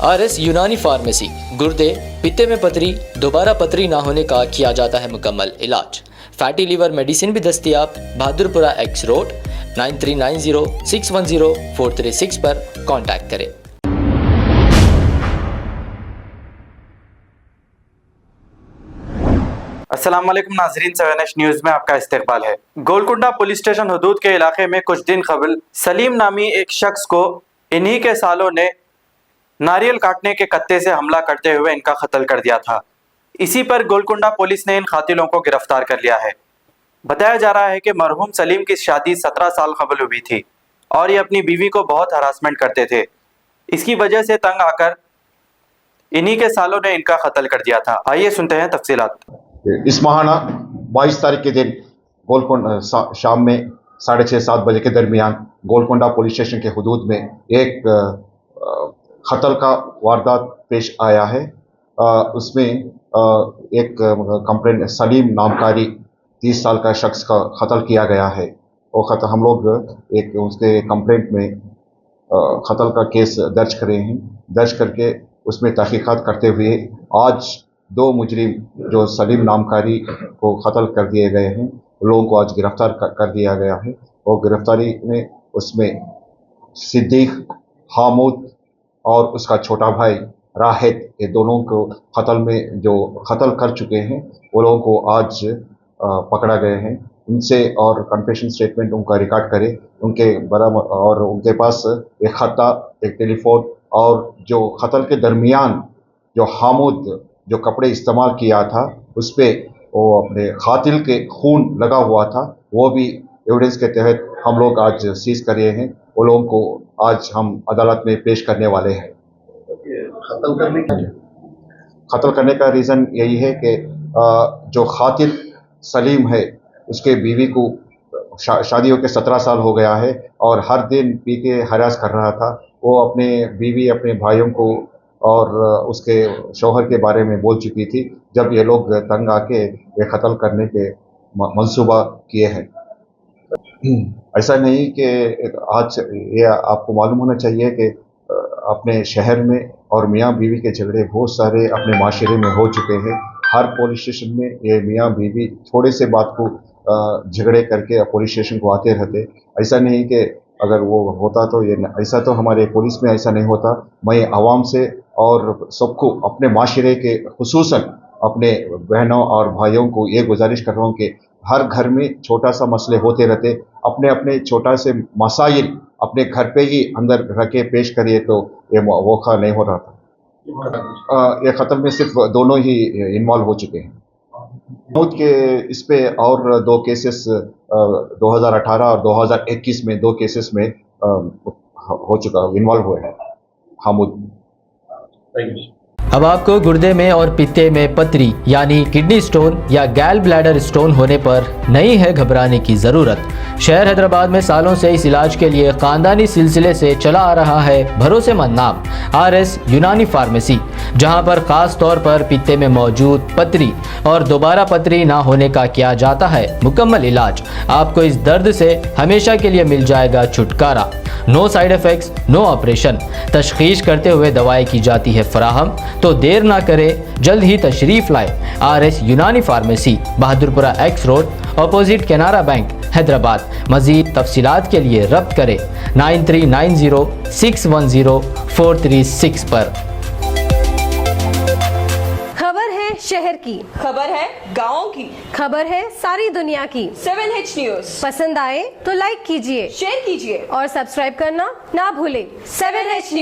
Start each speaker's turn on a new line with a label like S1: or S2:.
S1: RS यूनानी pharmacy, गुर्दे, पित्ते में पथरी, दोबारा पथरी ना होने का किया जाता है मुकम्मल इलाज। फैटी लीवर मेडिसिन भी दस्तियाब। बहादुरपुरा X रोड 9390610436 पर कांटेक्ट करें।
S2: अस्सलाम वालेकुम नाज़रीन, 7H न्यूज़ में आपका इस्तकबाल है। गोलकुंडा पुलिस स्टेशन हदूद के इलाके में कुछ दिन कबल सलीम नामी एक शख्स को इन्हीं के सालों ने नारियल काटने के कत्ते से हमला करते हुए इनका कत्ल कर दिया था। इसी पर गोलकुंडा पुलिस ने इन कातिलों को गिरफ्तार कर लिया है। बताया जा रहा है कि मरहूम सलीम की शादी 17 साल कबल हुई थी और ये अपनी बीवी को बहुत हरासमेंट करते थे। इसकी वजह से तंग आकर इन्हीं के सालों ने इनका कत्ल कर दिया था। आइए सुनते हैं तफसीलात।
S3: इस माहाना 22 तारीख के दिन गोलकोंडा शाम में 6:30-7 बजे के दरमियान गोलकोंडा पुलिस स्टेशन के हदूद में एक कत्ल का वारदात पेश आया है। उसमें एक कंप्लेंट सलीम नामकारी 30 साल का शख्स का कत्ल किया गया है। वो हम लोग एक उसके कंप्लेंट में कत्ल का केस दर्ज करे हैं। दर्ज करके उसमें तहकीकात करते हुए आज 2 मुजरिम जो सलीम नामकारी को कत्ल कर दिए गए हैं, लोगों को आज गिरफ्तार कर दिया गया है। और गिरफ्तारी में उसमें सिद्दीक, हामूद और उसका छोटा भाई राहिद, ये दोनों को कत्ल में जो कत्ल कर चुके हैं वो लोगों को आज पकड़ा गए हैं। उनसे और कन्फेशन स्टेटमेंट उनका रिकॉर्ड करे, उनके बराबर और उनके पास एक खाता, एक टेलीफोन और जो कत्ल के दरमियान जो हामूद जो कपड़े इस्तेमाल किया था उस पर वो अपने कातिल के खून लगा हुआ था, वो भी एविडेंस के तहत हम लोग आज सीज कर रहे हैं। वो लोगों को आज हम अदालत में पेश करने वाले हैं। कत्ल करने का रीज़न यही है कि जो कातिल सलीम है उसके बीवी को शादी होकर 17 साल हो गया है और हर दिन पी के हरास कर रहा था। वो अपने बीवी, अपने भाइयों को और उसके शौहर के बारे में बोल चुकी थी। जब ये लोग तंग आके ये कत्ल करने के मंसूबा किए हैं। ऐसा नहीं कि आज ये आपको मालूम होना चाहिए कि अपने शहर में और मियाँ बीवी के झगड़े बहुत सारे अपने माशरे में हो चुके हैं। हर पुलिस स्टेशन में ये मियाँ बीवी थोड़े से बात को झगड़े करके पुलिस स्टेशन को आते रहते। ऐसा नहीं कि अगर वो होता तो ये ऐसा तो हमारे पुलिस में ऐसा नहीं होता। मैं आवाम से और सबको अपने माशरे के खुसूसन अपने बहनों और भाइयों को ये गुजारिश कर रहा हूँ कि हर घर में छोटा सा मसले होते रहते, अपने अपने छोटा से मसाइल अपने घर पे ही अंदर रखे पेश करिए तो ये मौका नहीं हो रहा था। ये कत्ल में सिर्फ दोनों ही इन्वॉल्व हो चुके हैं। खुद के इस पे और 2 केसेस 2018 और 2021 में 2 केसेस में हो चुका, इन्वॉल्व हुए हैं हामुद।
S1: अब आपको गुर्दे में और पित्ते में पथरी यानी किडनी स्टोन या गैल ब्लैडर स्टोन होने पर नहीं है घबराने की ज़रूरत। शहर हैदराबाद में सालों से इस इलाज के लिए ख़ानदानी सिलसिले से चला आ रहा है भरोसेमंद नाम RS यूनानी फार्मेसी, जहां पर ख़ास तौर पर पित्ते में मौजूद पथरी और दोबारा पथरी ना होने का किया जाता है मुकम्मल इलाज। आपको इस दर्द से हमेशा के लिए मिल जाएगा छुटकारा। No side effects, no operation. तशखीस करते हुए दवाएं की जाती है फराहम, तो देर ना करें, जल्द ही तशरीफ लाए। RS यूनानी pharmacy, Bahadurpura X road, opposite Canara bank, Hyderabad. मज़ीद तफसीलात के लिए रब्त करें 9390610436 पर।
S4: खबर है शहर की,
S5: खबर है गाँव की,
S4: खबर है सारी दुनिया की।
S5: 7H न्यूज़
S4: पसंद आए तो लाइक कीजिए,
S5: शेयर कीजिए
S4: और सब्सक्राइब करना ना भूलें।
S5: 7H news.